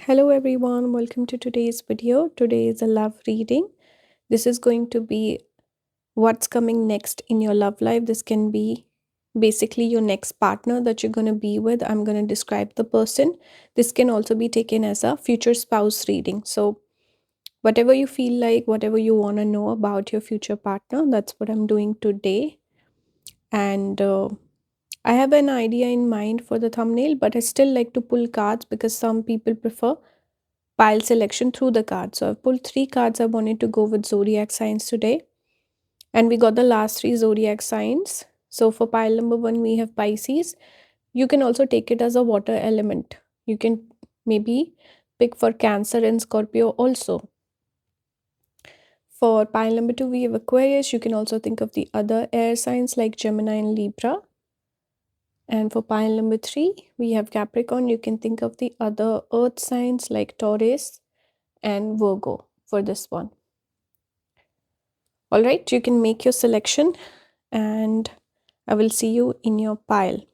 Hello everyone, welcome to today's video. Today is a love reading. This is going to be what's coming next in your love life. This can be basically your next partner that you're going to be with. I'm going to describe the person. This can also be taken as a future spouse reading. So, whatever you feel like, whatever you want to know about your future partner, that's what I'm doing today. And I have an idea in mind for the thumbnail, but I still like to pull cards because some people prefer pile selection through the cards. So I've pulled three cards. I wanted to go with zodiac signs today. And we got the last three zodiac signs. So for pile number one, we have Pisces. You can also take it as a water element. You can maybe pick for Cancer and Scorpio also. For pile number two, we have Aquarius. You can also think of the other air signs like Gemini and Libra. And for pile number three, we have Capricorn. You can think of the other earth signs like Taurus and Virgo for this one. All right, you can make your selection and I will see you in your pile.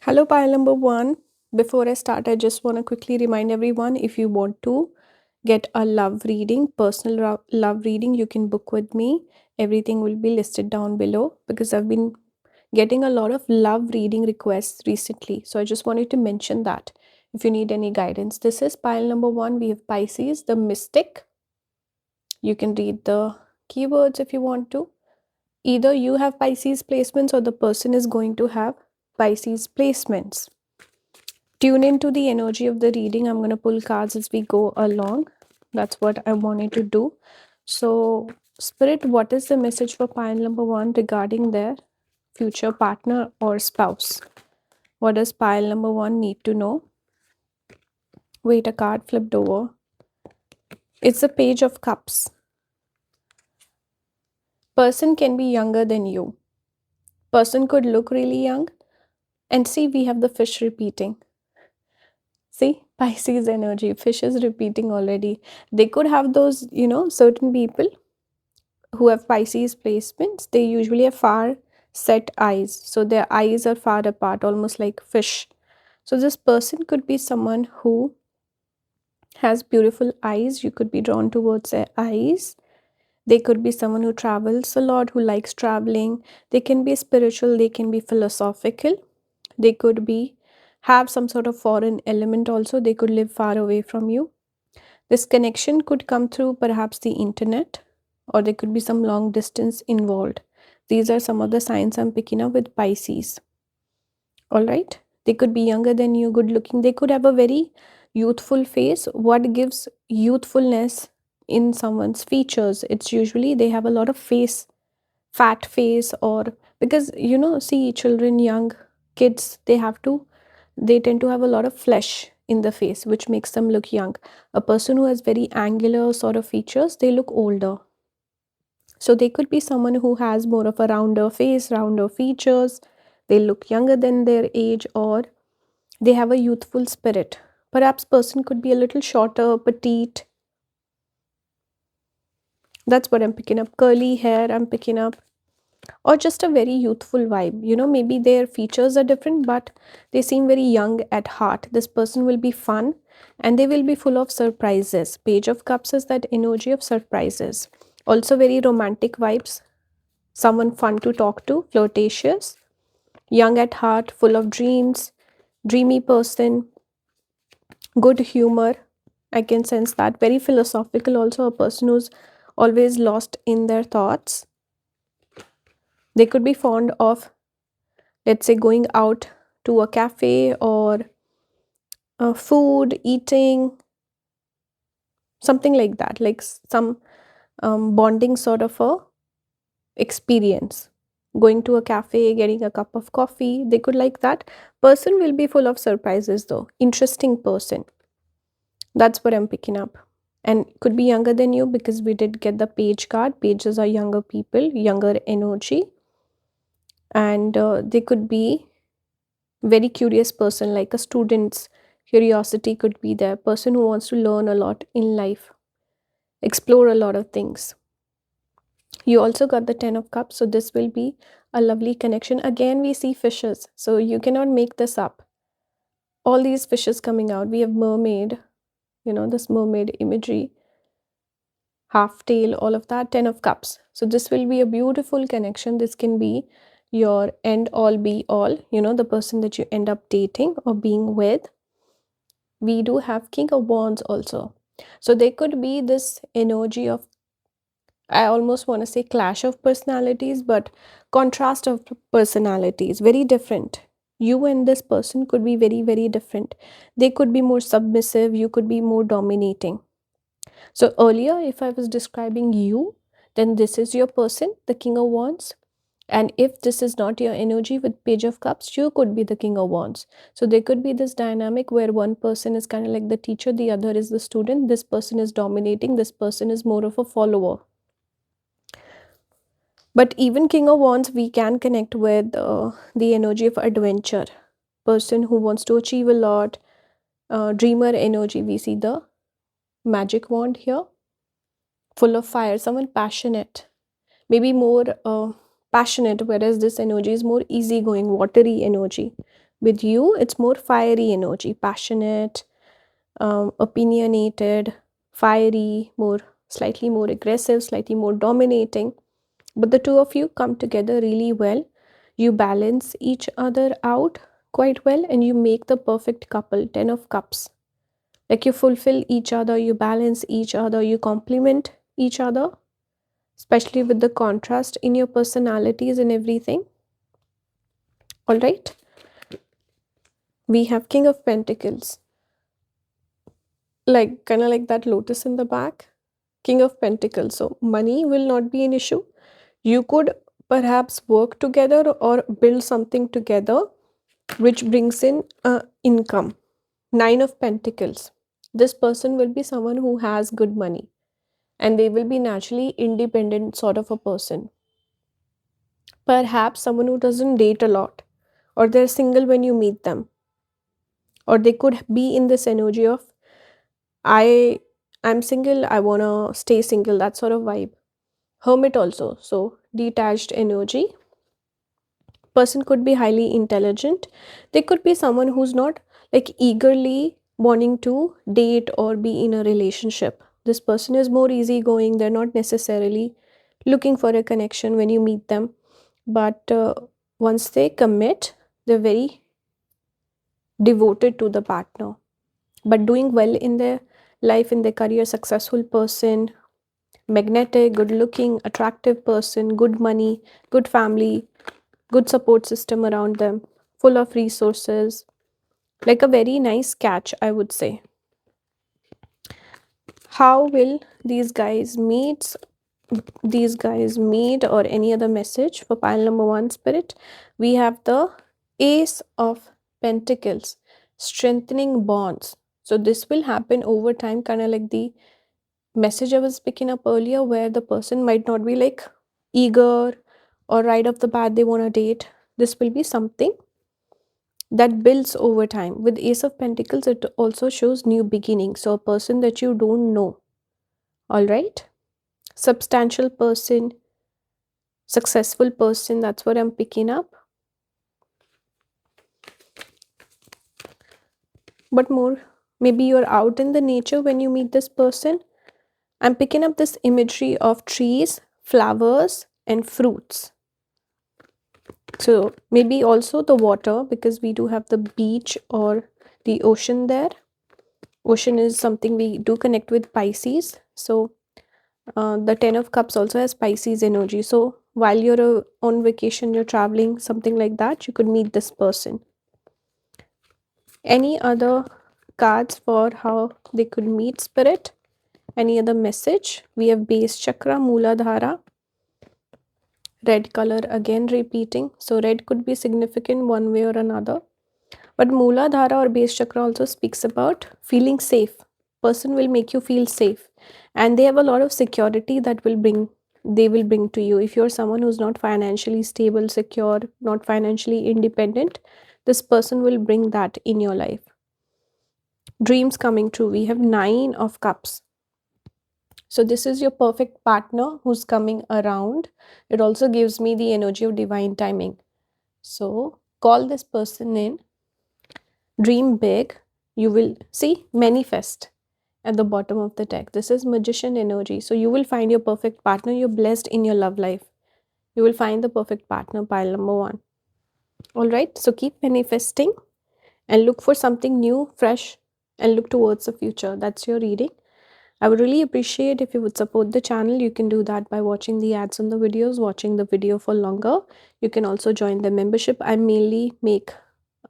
Hello, pile number one. Before I start, I just want to quickly remind everyone, if you want to get a love reading, personal love reading, you can book with me. Everything will be listed down below because I've been getting a lot of love reading requests recently. So I just wanted to mention that if you need any guidance. This is pile number one. We have Pisces, the mystic. You can read the keywords if you want to. Either you have Pisces placements or the person is going to have Pisces placements. Tune into the energy of the reading. I'm going to pull cards as we go along. That's what I wanted to do. So, Spirit, what is the message for pile number one regarding their future partner or spouse? What does pile number one need to know? Wait, a card flipped over. It's a Page of Cups. Person can be younger than you. Person could look really young. And see, we have the fish repeating. See, Pisces energy, fish is repeating already. They could have those, certain people who have Pisces placements, they usually have far set eyes. So their eyes are far apart, almost like fish. So this person could be someone who has beautiful eyes. You could be drawn towards their eyes. They could be someone who travels a lot, who likes traveling. They can be spiritual, they can be philosophical. They could be have some sort of foreign element also. They could live far away from you. This connection could come through perhaps the internet, or there could be some long distance involved. These are some of the signs I'm picking up with Pisces. All right. They could be younger than you, good looking. They could have a very youthful face. What gives youthfulness in someone's features? It's usually they have a lot of fat face, or because see, children, young kids, they tend to have a lot of flesh in the face, which makes them look young. A person who has very angular sort of features, they look older. So they could be someone who has more of a rounder face, rounder features. They look younger than their age, or they have a youthful spirit. Perhaps person could be a little shorter, petite. That's what I'm picking up. Curly hair, I'm picking up. Or just a very youthful vibe. Maybe their features are different, but they seem very young at heart. This person will be fun and they will be full of surprises. Page of Cups is that energy of surprises. Also very romantic vibes. Someone fun to talk to, flirtatious, young at heart, full of dreams, dreamy person, good humor. I can sense that. Very philosophical also, a person who's always lost in their thoughts. They could be fond of, let's say, going out to a cafe or food, eating, something like that, like some bonding sort of a experience. Going to a cafe, getting a cup of coffee, they could like that. Person will be full of surprises though. Interesting person. That's what I'm picking up. And could be younger than you because we did get the page card. Pages are younger people, younger energy. And they could be very curious person, like a student's curiosity could be there. Person who wants to learn a lot in life. explore a lot of things. You also got the 10 of cups, so this will be a lovely connection. Again, we see fishes, so you cannot make this up. All these fishes coming out. We have mermaid, this mermaid imagery, half tail, all of that, 10 of cups. So this will be a beautiful connection. This can be your end all be all, the person that you end up dating or being with. We do have king of wands also. So there could be this energy of, I almost want to say clash of personalities, but contrast of personalities, very different. You and this person could be very, very different. They could be more submissive, you could be more dominating. So earlier, if I was describing you, then this is your person, the king of wands. And if this is not your energy with page of cups, you could be the king of wands. So there could be this dynamic where one person is kind of like the teacher, the other is the student, this person is dominating, this person is more of a follower. But even king of wands, we can connect with the energy of adventure, person who wants to achieve a lot, dreamer energy. We see the magic wand here, full of fire, someone passionate, maybe more passionate, whereas this energy is more easygoing, watery energy. With you, it's more fiery energy, passionate, opinionated, fiery, more slightly more aggressive, slightly more dominating. But the two of you come together really well. You balance each other out quite well and you make the perfect couple. 10 of cups. Like you fulfill each other, you balance each other, you complement each other, especially with the contrast in your personalities and everything. All right. We have King of Pentacles. Like kind of like that lotus in the back. King of Pentacles. So money will not be an issue. You could perhaps work together or build something together which brings in income. 9 of Pentacles. This person will be someone who has good money and they will be naturally independent sort of a person. Perhaps someone who doesn't date a lot, or they're single when you meet them, or they could be in this energy of I'm single, I want to stay single, that sort of vibe. Hermit also, so detached energy. Person could be highly intelligent. They could be someone who's not like eagerly wanting to date or be in a relationship. This person is more easygoing. They're not necessarily looking for a connection when you meet them, but once they commit, they're very devoted to the partner, but doing well in their life, in their career. Successful person, magnetic, good looking, attractive person, good money, good family, good support system around them, full of resources, like a very nice catch, I would say. How will these guys meet? These guys meet, or any other message for pile number 1, spirit? We have the Ace of Pentacles, strengthening bonds. So this will happen over time, kind of like the message I was picking up earlier, where the person might not be like eager or right off the bat they want to date. This will be something that builds over time. With Ace of Pentacles, it also shows new beginning. So a person that you don't know. All right. Substantial person, successful person, that's what I'm picking up. But more, maybe you're out in the nature when you meet this person. I'm picking up this imagery of trees, flowers, and fruits. So maybe also the water, because we do have the beach or the ocean there. Ocean is something we do connect with Pisces. So the 10 of Cups also has Pisces energy. So while you're on vacation, you're traveling, something like that, you could meet this person. Any other cards for how they could meet, spirit? Any other message? We have base chakra, Mooladhara. Red color again repeating. So red could be significant one way or another. But Mooladhara or base chakra also speaks about feeling safe. Person will make you feel safe. And they have a lot of security that they will bring to you. If you're someone who's not financially stable, secure, not financially independent, this person will bring that in your life. Dreams coming true. We have 9 of Cups. So this is your perfect partner who's coming around. It also gives me the energy of divine timing. So call this person in, dream big, you will see, manifest at the bottom of the deck. This is magician energy. So you will find your perfect partner. You're blessed in your love life. You will find the perfect partner, pile number one. All right. So keep manifesting and look for something new, fresh, and look towards the future. That's your reading. I would really appreciate if you would support the channel. You can do that by watching the ads on the videos, watching the video for longer. You can also join the membership. I mainly make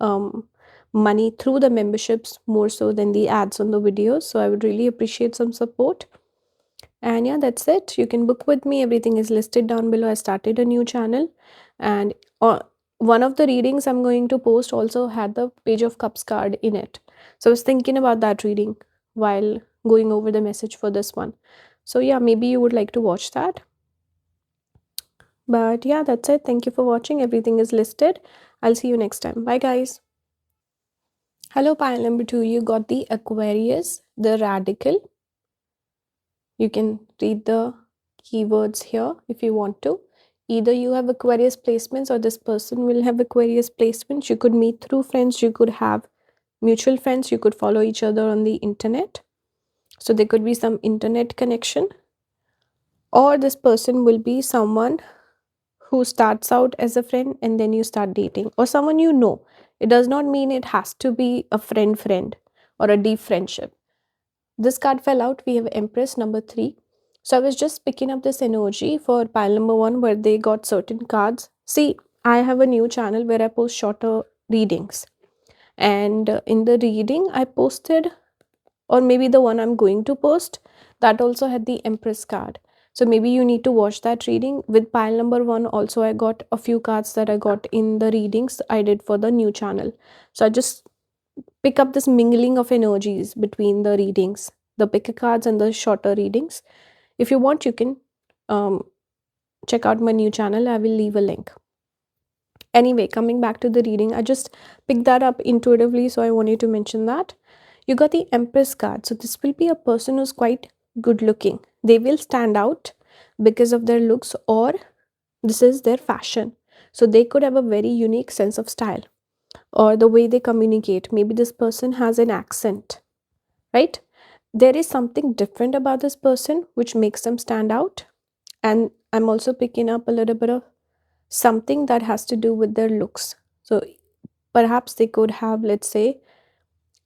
um, money through the memberships more so than the ads on the videos. So I would really appreciate some support. And yeah, that's it. You can book with me. Everything is listed down below. I started a new channel, and one of the readings I'm going to post also had the Page of Cups card in it. So I was thinking about that reading while going over the message for this one. So yeah, maybe you would like to watch that. But yeah, that's it. Thank you for watching. Everything is listed. I'll see you next time. Bye, guys. Hello, pile number 2. You got the Aquarius, the Radical. You can read the keywords here if you want to. Either you have Aquarius placements or this person will have Aquarius placements. You could meet through friends, you could have mutual friends, you could follow each other on the internet. So there could be some internet connection. Or this person will be someone who starts out as a friend and then you start dating, or someone you know. It does not mean it has to be a friend or a deep friendship. This card fell out. We have Empress number 3. So I was just picking up this energy for pile number 1 where they got certain cards. See, I have a new channel where I post shorter readings. And in the reading I posted, or maybe the one I'm going to post, that also had the Empress card. So maybe you need to watch that reading. With pile number 1 also I got a few cards that I got in the readings I did for the new channel. So I just pick up this mingling of energies between the readings, the picker cards and the shorter readings. If you want, you can check out my new channel. I will leave a link. Anyway, coming back to the reading, I just picked that up intuitively, so I wanted to mention that. You got the Empress card. So this will be a person who's quite good looking. They will stand out because of their looks, or this is their fashion. So they could have a very unique sense of style, or the way they communicate. Maybe this person has an accent, right? There is something different about this person which makes them stand out. And I'm also picking up a little bit of something that has to do with their looks. So perhaps they could have, let's say,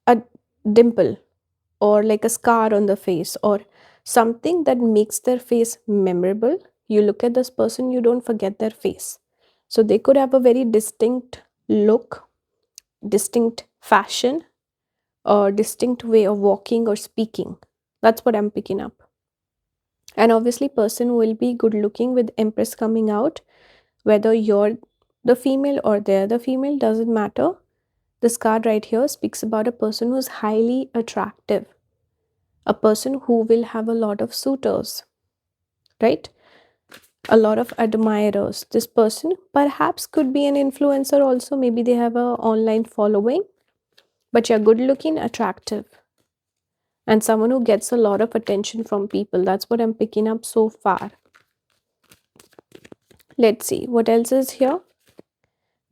a dimple, or like a scar on the face, or something that makes their face memorable. You look at this person, you don't forget their face. So they could have a very distinct look, distinct fashion, or distinct way of walking or speaking. That's what I'm picking up. And obviously person will be good looking with Empress coming out. Whether you're the female or they're the female, doesn't matter. This card right here speaks about a person who's highly attractive, a person who will have a lot of suitors, right? A lot of admirers. This person perhaps could be an influencer also. Maybe they have a online following, but you're good looking, attractive, and someone who gets a lot of attention from people. That's what I'm picking up so far. Let's see what else is here.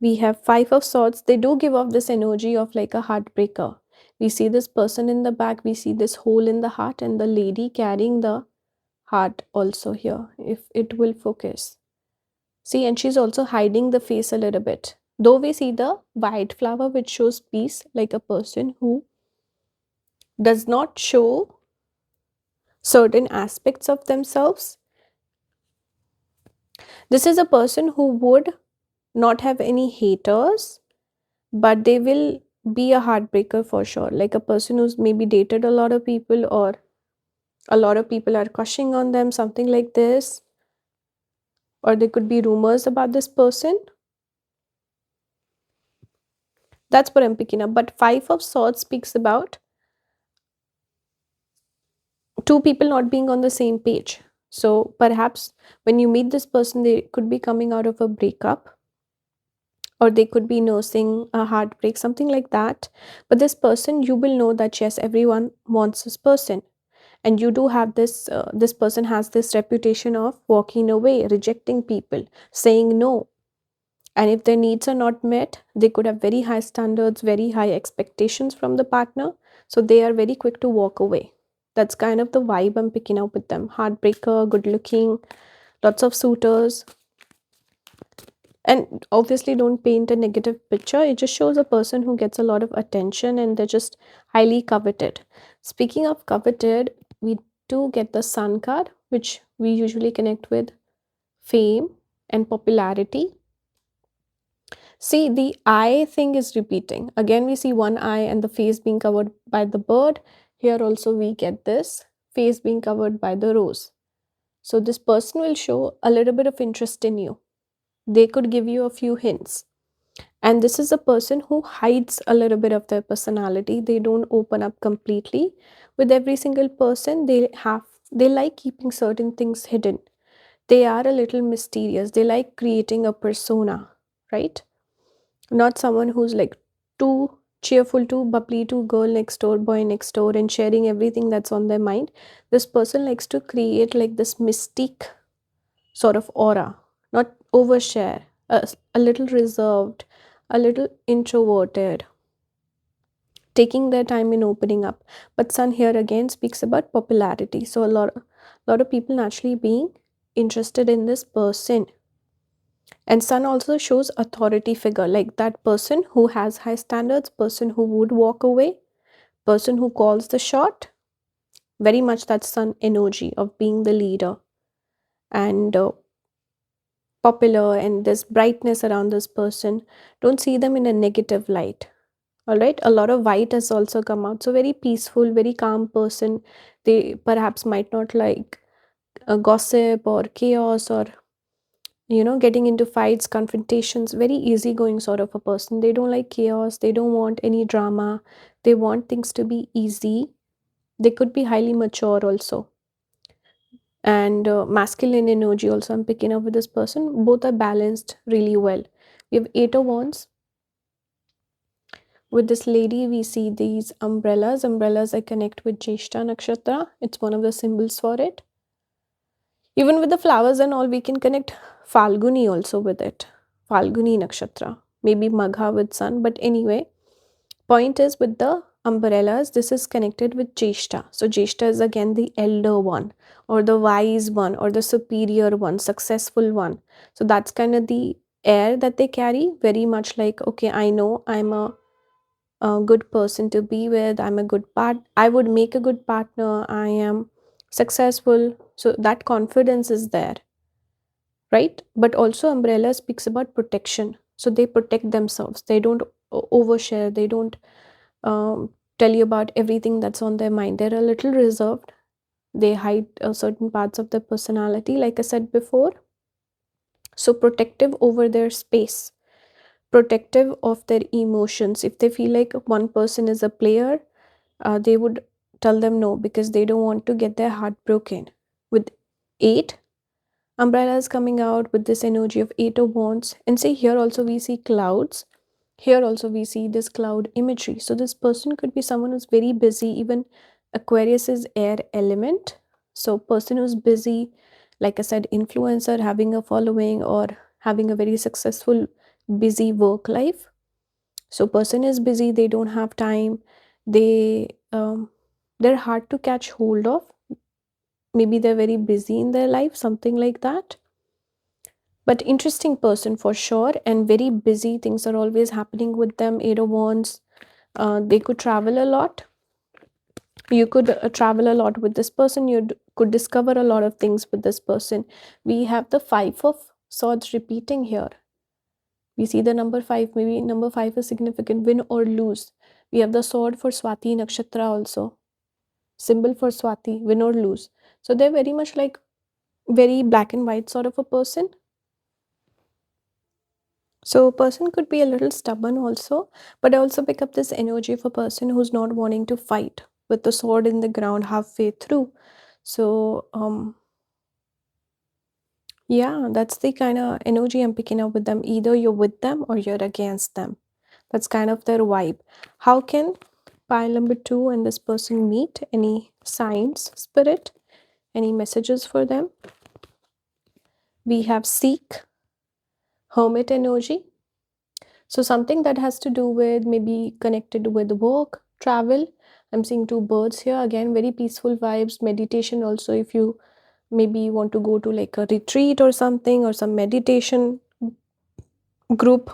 We have Five of Swords. They do give off this energy of like a heartbreaker. We see this person in the back, we see this hole in the heart, and the lady carrying the heart also here, if it will focus. See, and she's also hiding the face a little bit. Though we see the white flower which shows peace, like a person who does not show certain aspects of themselves. This is a person who would not have any haters, but they will be a heartbreaker for sure. Like a person who's maybe dated a lot of people, or a lot of people are crushing on them, something like this. Or there could be rumors about this person. That's what I'm picking up. But Five of Swords speaks about two people not being on the same page. So perhaps when you meet this person, they could be coming out of a breakup, or they could be nursing a heartbreak, something like that. But this person, you will know that yes, everyone wants this person. And you do have this person has this reputation of walking away, rejecting people, saying no. And if their needs are not met, they could have very high standards, very high expectations from the partner. So they are very quick to walk away. That's kind of the vibe I'm picking up with them. Heartbreaker, good looking, lots of suitors. And obviously, don't paint a negative picture. It just shows a person who gets a lot of attention and they're just highly coveted. Speaking of coveted, we do get the Sun card, which we usually connect with fame and popularity. See, the eye thing is repeating. Again, we see one eye and the face being covered by the bird. Here also, we get this face being covered by the rose. So, this person will show a little bit of interest in you. They could give you a few hints. And this is a person who hides a little bit of their personality. They don't open up completely with every single person. They like keeping certain things hidden. They are a little mysterious. They like creating a persona, right? Not someone who's like too cheerful, too bubbly, too girl next door, boy next door, and sharing everything that's on their mind. This person likes to create like this mystique sort of aura, not overshare, a little reserved, a little introverted, taking their time in opening up. But Sun here again speaks about popularity. So lot of people naturally being interested in this person. And Sun also shows authority figure, like that person who has high standards, person who would walk away, person who calls the shot. Very much that Sun energy of being the leader and popular, and this brightness around this person. Don't see them in a negative light. All right, a lot of white has also come out. So, very peaceful, very calm person. They perhaps might not like gossip or chaos or getting into fights, confrontations. Very easygoing sort of a person. They don't like chaos, they don't want any drama, they want things to be easy. They could be highly mature also. And masculine energy also I'm picking up with this person. Both are balanced really well. We have 8 of wands. With this lady, we see these umbrellas. Umbrellas I connect with Jeshta Nakshatra. It's one of the symbols for it. Even with the flowers and all, we can connect Falguni also with it. Falguni Nakshatra. Maybe Magha with sun. But anyway, point is with the umbrellas, this is connected with Jeshta. So Jeshta is again the elder one, or the wise one, or the superior one, successful one. So that's kind of the air that they carry. Very much like, okay, I know I'm a good person to be with, I'm a good I would make a good partner, I am successful. So that confidence is there, right? But also umbrella speaks about protection. So they protect themselves. They don't overshare. They don't tell you about everything that's on their mind. They're a little reserved. They hide certain parts of their personality, like I said before. So protective over their space, protective of their emotions. If they feel like one person is a player, they would tell them no because they don't want to get their heart broken. With 8 umbrellas coming out with this energy of 8 of wands, and see here also we see clouds. Here also we see this cloud imagery. So this person could be someone who's very busy. Even Aquarius is air element. So person who's busy, like I said, influencer, having a following or having a very successful busy work life. So person is busy, they don't have time, they're hard to catch hold of. Maybe they're very busy in their life, something like that. But interesting person for sure, and very busy. Things are always happening with them. 8 of wands. They could travel a lot. You could travel a lot with this person. You could discover a lot of things with this person. We have the 5 of swords repeating here. We see the number 5. Maybe number 5 is significant. Win or lose. We have the sword for Swati Nakshatra also. Symbol for Swati. Win or lose. So they're very much like very black and white sort of a person. So a person could be a little stubborn also, but I also pick up this energy of a person who's not wanting to fight with the sword in the ground halfway through. So yeah, that's the kind of energy I'm picking up with them. Either you're with them or you're against them. That's kind of their vibe. How can Pile number 2 and this person meet. Any signs, spirit? Any messages for them? We have seek, hermit energy. So something that has to do with maybe connected with work, travel. I'm seeing 2 birds here. Again, very peaceful vibes. Meditation also, if you maybe want to go to like a retreat or something, or some meditation group,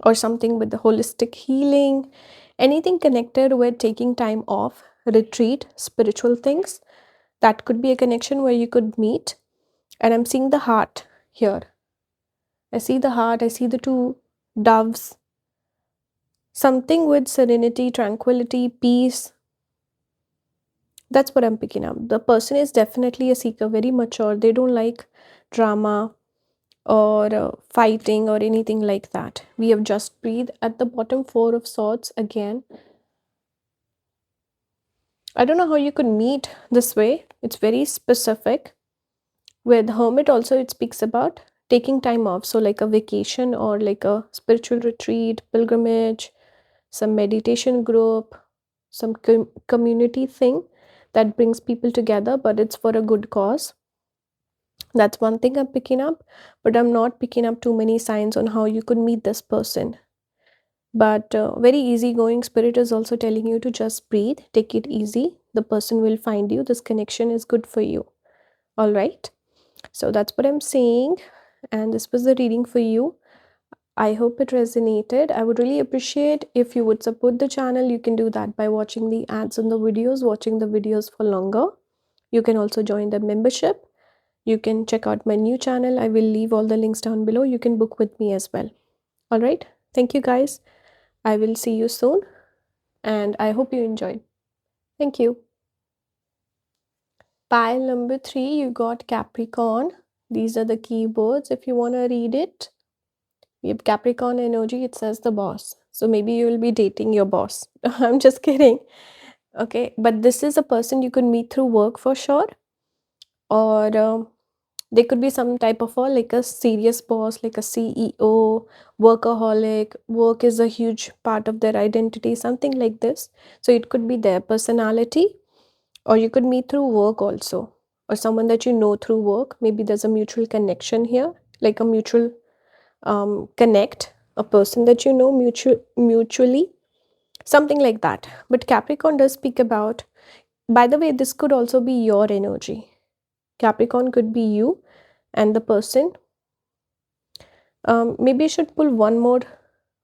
or something with the holistic healing, anything connected with taking time off, retreat, spiritual things, that could be a connection where you could meet. And I'm seeing the heart here. I see the heart, I see the 2 doves, something with serenity, tranquility, peace. That's what I'm picking up. The person is definitely a seeker, very mature. They don't like drama or fighting or anything like that. We have just breathed at the bottom, 4 of swords again. I don't know how you could meet this way. It's very specific. With hermit also, it speaks about taking time off. So like a vacation or like a spiritual retreat, pilgrimage, some meditation group, some community thing that brings people together, but it's for a good cause. That's one thing I'm picking up, but I'm not picking up too many signs on how you could meet this person. But very easygoing spirit is also telling you to just breathe, take it easy. The person will find you. This connection is good for you. All right. So that's what I'm saying. And this was the reading for you. I hope it resonated. I would really appreciate if you would support the channel. You can do that by watching the ads on the videos, watching the videos for longer. You can also join the membership. You can check out my new channel. I will leave all the links down below. You can book with me as well. All right. Thank you guys. I will see you soon. And I hope you enjoyed. Thank you. Pile number 3, you got Capricorn. These are the keywords if you want to read it. We have Capricorn energy. It says the boss. So maybe you will be dating your boss. I'm just kidding. Okay. But this is a person you could meet through work for sure. Or they could be some type of like a serious boss, like a CEO, workaholic. Work is a huge part of their identity, something like this. So it could be their personality, or you could meet through work also, or someone that you know through work. Maybe there's a mutual connection here, like a mutual connect, a person that you know mutually, something like that. But Capricorn does speak about, by the way, this could also be your energy. Capricorn could be you and the person. Maybe I should pull one more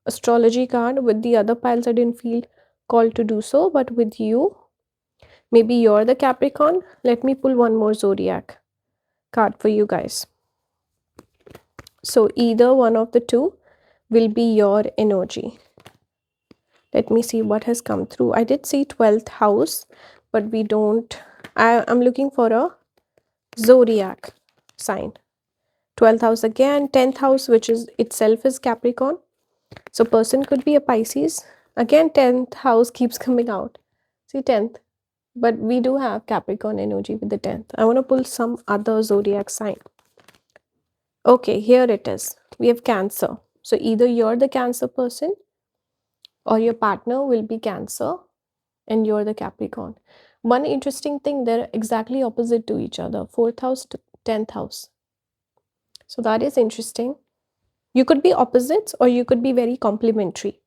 astrology card. With the other piles I didn't feel called to do so, but with you, maybe you're the Capricorn. Let me pull one more zodiac card for you guys. So either one of the 2 will be your energy. Let me see what has come through. I did see 12th house, but we don't. I'm looking for a zodiac sign. 12th house again, 10th house, which is itself is Capricorn. So person could be a Pisces. Again, 10th house keeps coming out. See, 10th. But we do have Capricorn energy with the 10th. I want to pull some other zodiac sign. Okay, here it is. We have Cancer. So either you're the Cancer person, or your partner will be Cancer and you're the Capricorn. One interesting thing, they're exactly opposite to each other, 4th house to 10th house. So that is interesting. You could be opposites, or you could be very complementary.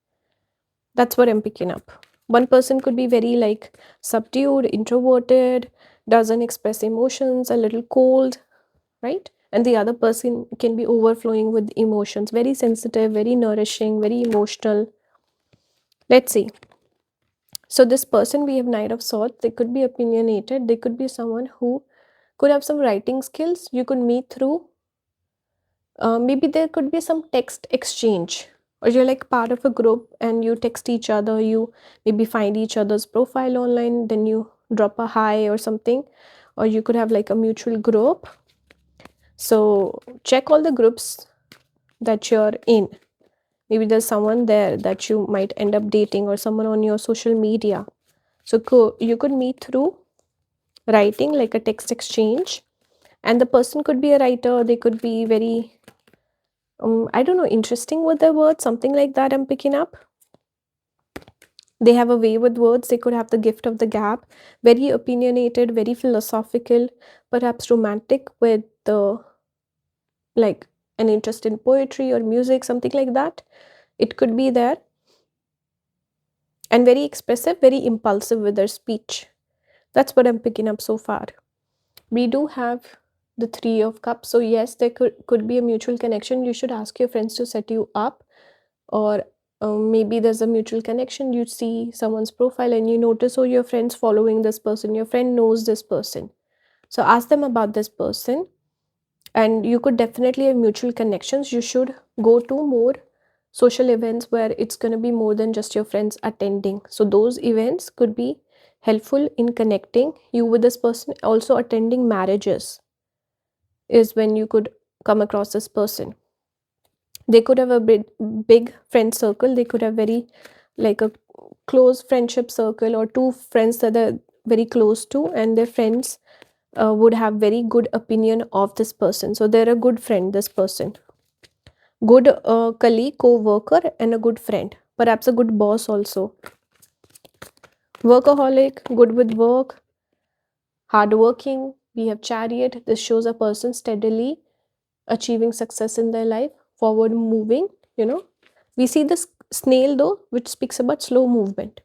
That's what I'm picking up. One person could be very like subdued, introverted, doesn't express emotions, a little cold, right? And the other person can be overflowing with emotions, very sensitive, very nourishing, very emotional. Let's see. So this person, we have Knight of Swords. They could be opinionated. They could be someone who could have some writing skills. You could meet through. Maybe there could be some text exchange, or you're like part of a group and you text each other. You maybe find each other's profile online, then you drop a hi or something, or you could have like a mutual group. So check all the groups that you're in. Maybe there's someone there that you might end up dating, or someone on your social media. So you could meet through writing, like a text exchange. And the person could be a writer. They could be very, I don't know, interesting with their words, something like that I'm picking up. They have a way with words. They could have the gift of the gab, very opinionated, very philosophical, perhaps romantic with like an interest in poetry or music, something like that. It could be there. And very expressive, very impulsive with their speech. That's what I'm picking up so far. We do have the Three of Cups. So yes, there could be a mutual connection. You should ask your friends to set you up, or maybe there's a mutual connection. You see someone's profile and you notice, oh, your friend's following this person, your friend knows this person, so ask them about this person. And you could definitely have mutual connections. You should go to more social events where it's going to be more than just your friends attending. So those events could be helpful in connecting you with this person. Also, attending marriages is when you could come across this person. They could have a big friend circle. They could have very like a close friendship circle, or two friends that they're very close to, and their friends would have very good opinion of this person. So they're a good friend, this person. Good colleague, co-worker, and a good friend. Perhaps a good boss also. Workaholic, good with work, hardworking. We have chariot. This shows a person steadily achieving success in their life, forward moving, you know. We see this snail though, which speaks about slow movement.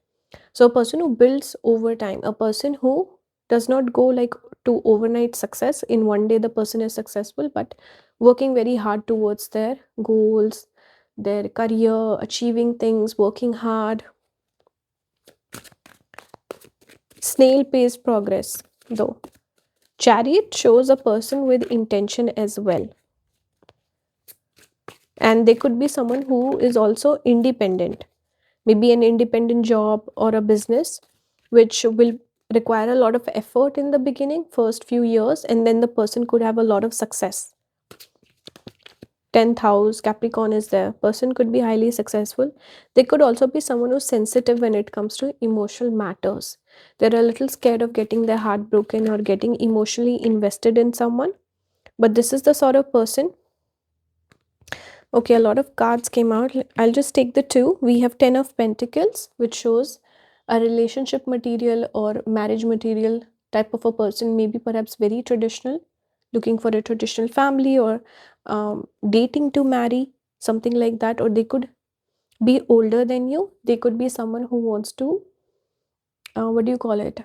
So a person who builds over time, a person who does not go like to overnight success. In one day the person is successful, but working very hard towards their goals, their career, achieving things, working hard. Snail paced progress though. Chariot shows a person with intention as well. And they could be someone who is also independent, maybe an independent job or a business, which will require a lot of effort in the beginning, first few years, and then the person could have a lot of success. 10th house, Capricorn is there. Person could be highly successful. They could also be someone who's sensitive when it comes to emotional matters. They're a little scared of getting their heart broken or getting emotionally invested in someone. But this is the sort of person. Okay, a lot of cards came out. I'll just take the two. We have 10 of Pentacles, which shows a relationship material or marriage material type of a person, maybe perhaps very traditional, looking for a traditional family, or dating to marry, something like that. Or they could be older than you. They could be someone who wants to, what do you call it?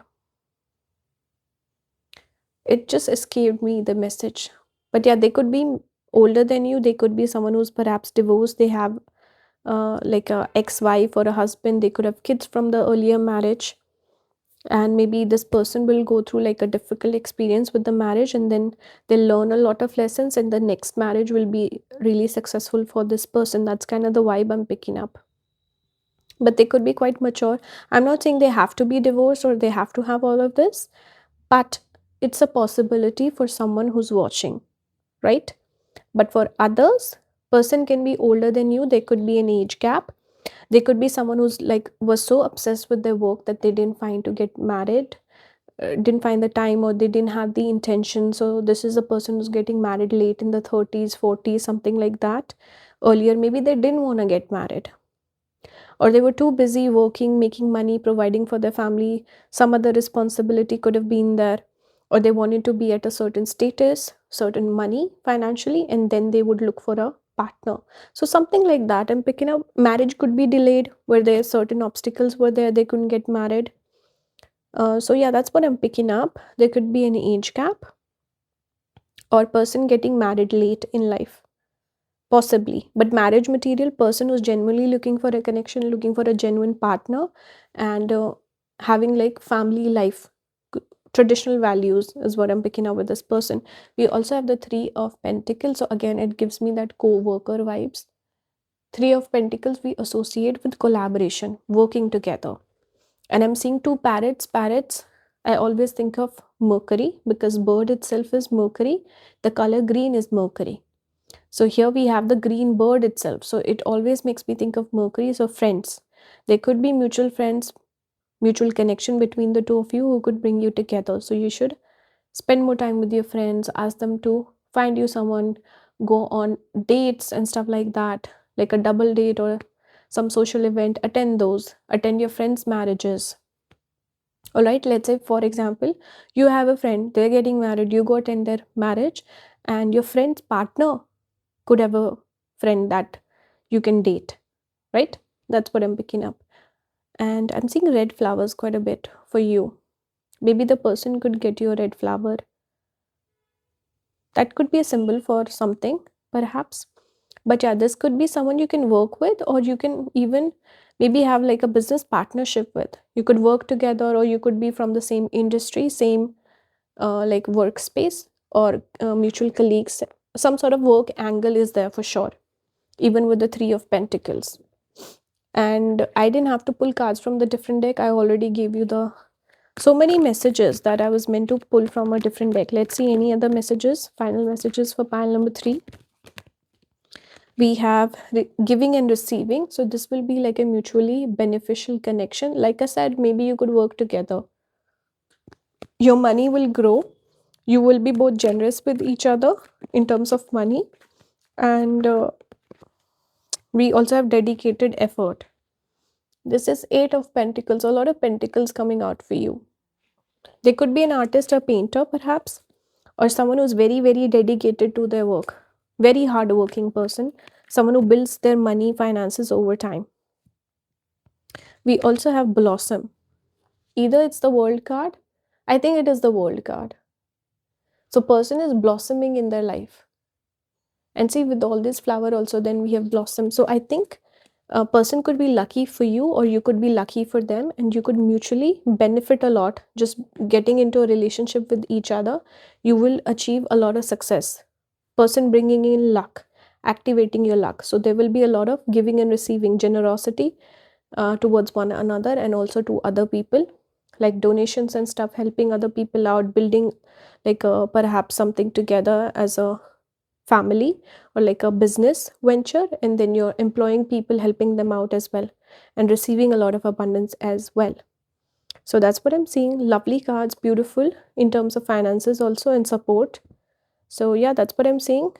It just escaped me, the message. But yeah, they could be older than you. They could be someone who's perhaps divorced. They have like a ex-wife or a husband. They could have kids from the earlier marriage, and maybe this person will go through like a difficult experience with the marriage, and then they'll learn a lot of lessons, and the next marriage will be really successful for this person. That's kind of the vibe I'm picking up. But they could be quite mature. I'm not saying they have to be divorced or they have to have all of this, but it's a possibility for someone who's watching, right? But for others, person can be older than you. There could be an age gap. They could be someone who's like was so obsessed with their work that they didn't find to get married, didn't find the time, or they didn't have the intention. So this is a person who's getting married late in the 30s, 40s, something like that. Earlier maybe they didn't want to get married, or they were too busy working, making money, providing for their family. Some other responsibility could have been there, or they wanted to be at a certain status, certain money financially, and then they would look for a partner. So something like that I'm picking up. Marriage could be delayed where there certain obstacles were there, they couldn't get married. So yeah, that's what I'm picking up. There could be an age gap, or person getting married late in life, possibly. But marriage material, person who's genuinely looking for a connection, looking for a genuine partner, and having like family life, traditional values is what I'm picking up with this person. We also have the Three of Pentacles, so again it gives me that co-worker vibes. Three of Pentacles we associate with collaboration, working together. And I'm seeing two parrots. I always think of Mercury, because bird itself is Mercury. The color green is Mercury. So here we have the green bird itself. So it always makes me think of Mercury. So friends, there could be mutual friends, mutual connection between the two of you who could bring you together. So you should spend more time with your friends, ask them to find you someone, go on dates and stuff like that, like a double date or some social event, attend those, attend your friends' marriages. All right, let's say, for example, you have a friend, they're getting married, you go attend their marriage, and your friend's partner could have a friend that you can date, right? That's what I'm picking up. And I'm seeing red flowers quite a bit for you. Maybe the person could get you a red flower. That could be a symbol for something, perhaps. But yeah, this could be someone you can work with, or you can even maybe have like a business partnership with. You could work together, or you could be from the same industry, same like workspace, or mutual colleagues. Some sort of work angle is there for sure, even with the Three of Pentacles. And I didn't have to pull cards from the different deck. I already gave you the so many messages that I was meant to pull from a different deck. Let's see any other messages, final messages for pile number 3. We have giving and receiving. So this will be like a mutually beneficial connection. Like I said, maybe you could work together. Your money will grow. You will be both generous with each other in terms of money. And we also have dedicated effort. This is 8 of Pentacles, a lot of pentacles coming out for you. They could be an artist or painter, perhaps, or someone who's very, very dedicated to their work. Very hardworking person, someone who builds their money, finances over time. We also have Blossom. Either it's the World card. I think it is the World card. So person is blossoming in their life. And see, with all this flower also, then we have Blossom. So I think a person could be lucky for you, or you could be lucky for them, and you could mutually benefit a lot. Just getting into a relationship with each other, you will achieve a lot of success. Person bringing in luck, activating your luck. So there will be a lot of giving and receiving, generosity towards one another, and also to other people, like donations and stuff, helping other people out, building like perhaps something together as a family, or like a business venture, and then you're employing people, helping them out as well, and receiving a lot of abundance as well. So that's what I'm seeing. Lovely cards, beautiful in terms of finances also, and support. So yeah, that's what I'm seeing.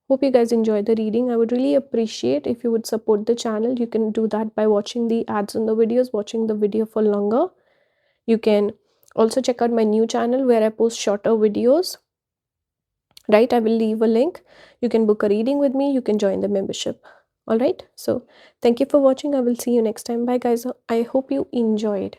Hope you guys enjoyed the reading. I would really appreciate if you would support the channel. You can do that by watching the ads on the videos, watching the video for longer. You can also check out my new channel where I post shorter videos. Right, I will leave a link. You can book a reading with me. You can join the membership. All right. So thank you for watching. I will see you next time. Bye guys. I hope you enjoyed.